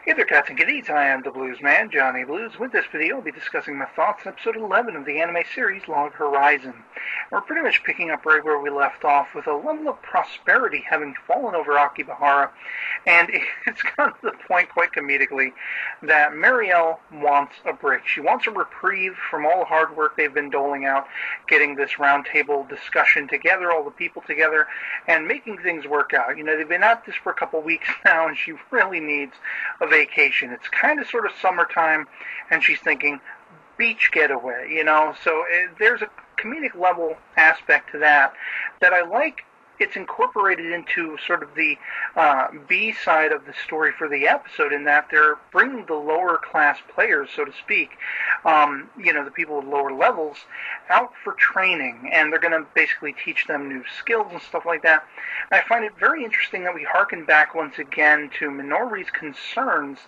Hey there, cats and kitties. I am the Blues Man, Johnny Blues. With this video, I'll be discussing my thoughts on episode 11 of the anime series Log Horizon. We're pretty much picking up right where we left off, with a level of prosperity having fallen over Akibahara, and it's gotten to the point, quite comedically, that Marielle wants a break. She wants a reprieve from all the hard work they've been doling out, getting this roundtable discussion together, all the people together, and making things work out. You know, they've been at this for a couple weeks now, and she really needs a vacation. It's kind of sort of summertime, and she's thinking beach getaway, you know. So there's a comedic level aspect to that I like. It's incorporated into sort of the B side of the story for the episode, in that they're bringing the lower class players, so to speak, the people with lower levels, out for training, and they're going to basically teach them new skills and stuff like that. And I find it very interesting that we harken back once again to Minori's concerns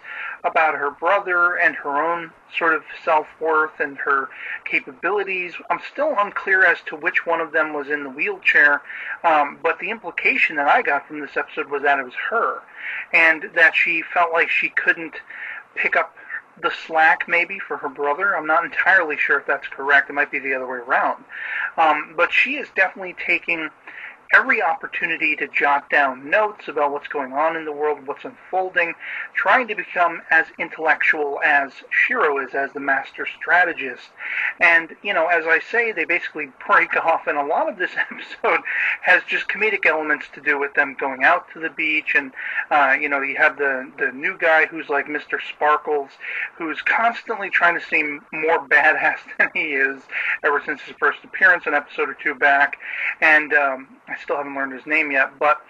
about her brother and her own sort of self-worth and her capabilities. I'm still unclear as to which one of them was in the wheelchair, but the implication that I got from this episode was that it was her, and that she felt like she couldn't pick up the slack maybe for her brother. I'm not entirely sure if that's correct. It might be the other way around. But she is definitely taking every opportunity to jot down notes about what's going on in the world, what's unfolding, trying to become as intellectual as Shiro is as the master strategist. And, as I say, they basically break off, and a lot of this episode has just comedic elements to do with them going out to the beach, and, you have the new guy who's like Mr. Sparkles, who's constantly trying to seem more badass than he is ever since his first appearance an episode or two back, and I still haven't learned his name yet, but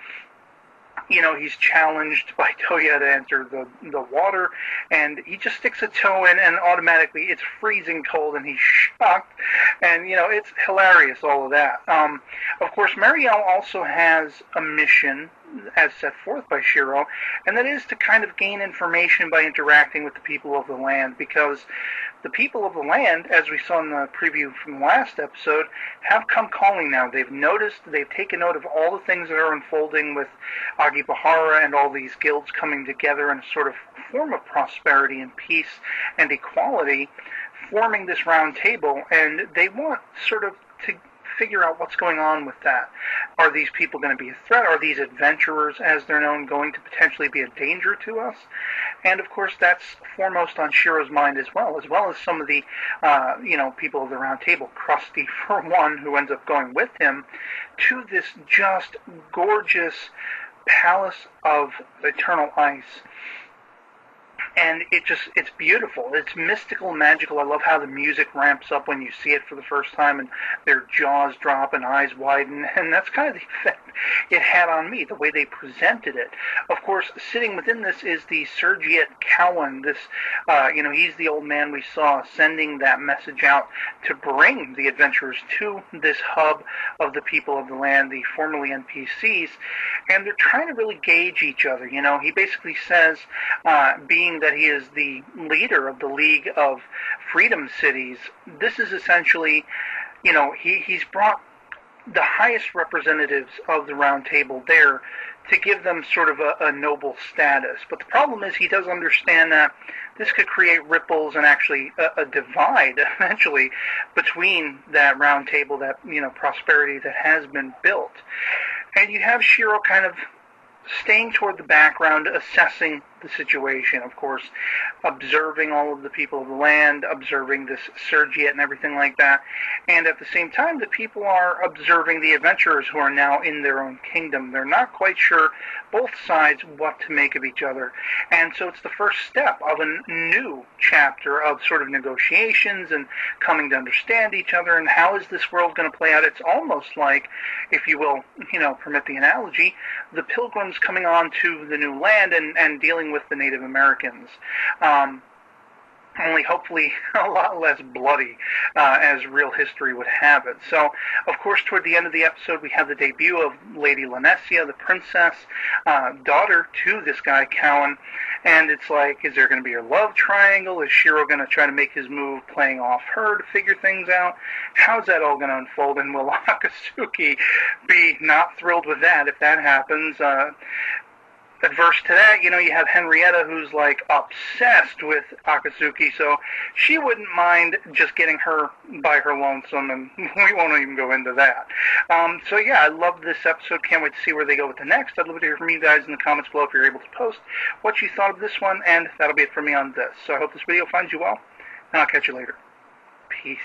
he's challenged by Toya to enter the water, and he just sticks a toe in, and automatically it's freezing cold, and he's shocked, and it's hilarious, all of that. Of course, Marielle also has a mission as set forth by Shiro, and that is to kind of gain information by interacting with the people of the land, because the people of the land, as we saw in the preview from the last episode, have come calling now. They've noticed, they've taken note of all the things that are unfolding with Akibahara and all these guilds coming together in a sort of form of prosperity and peace and equality, forming this round table, and they want sort of to figure out what's going on with that. Are these people going to be a threat? Are these adventurers, as they're known, going to potentially be a danger to us? And of course, that's foremost on Shiro's mind as well as some of the, people of the round table. Krusty, for one, who ends up going with him to this just gorgeous palace of eternal ice. And it's beautiful. It's mystical, magical. I love how the music ramps up when you see it for the first time, and their jaws drop and eyes widen, and that's kind of the effect it had on me, the way they presented it. Of course, sitting within this is the Sergiet Cowan. This, he's the old man we saw sending that message out to bring the adventurers to this hub of the people of the land, the formerly NPCs, and they're trying to really gauge each other. He basically says, being that he is the leader of the League of Freedom Cities, this is essentially, he's brought the highest representatives of the round table there to give them sort of a noble status. But the problem is, he does understand that this could create ripples and actually a divide eventually between that round table, that prosperity that has been built. And you have Shiro kind of staying toward the background, assessing the situation, of course, observing all of the people of the land, observing this Sergiet and everything like that, and at the same time, the people are observing the adventurers who are now in their own kingdom. They're not quite sure, both sides, what to make of each other, and so it's the first step of a new chapter of sort of negotiations and coming to understand each other, and how is this world going to play out. It's almost like, if you will, permit the analogy, the pilgrims coming on to the new land and dealing with the Native Americans. Only hopefully a lot less bloody, as real history would have it. So, of course, toward the end of the episode, we have the debut of Lady Lanessia, the princess, daughter to this guy, Cowan, and it's like, is there going to be a love triangle? Is Shiro going to try to make his move playing off her to figure things out? How's that all going to unfold? And will Akatsuki be not thrilled with that if that happens? Adverse to that, you have Henrietta, who's like obsessed with Akatsuki, so she wouldn't mind just getting her by her lonesome, and we won't even go into that. So yeah, I love this episode. Can't wait to see where they go with the next. I'd love to hear from you guys in the comments below if you're able to post what you thought of this one, and that'll be it for me on this. So I hope this video finds you well, and I'll catch you later. Peace.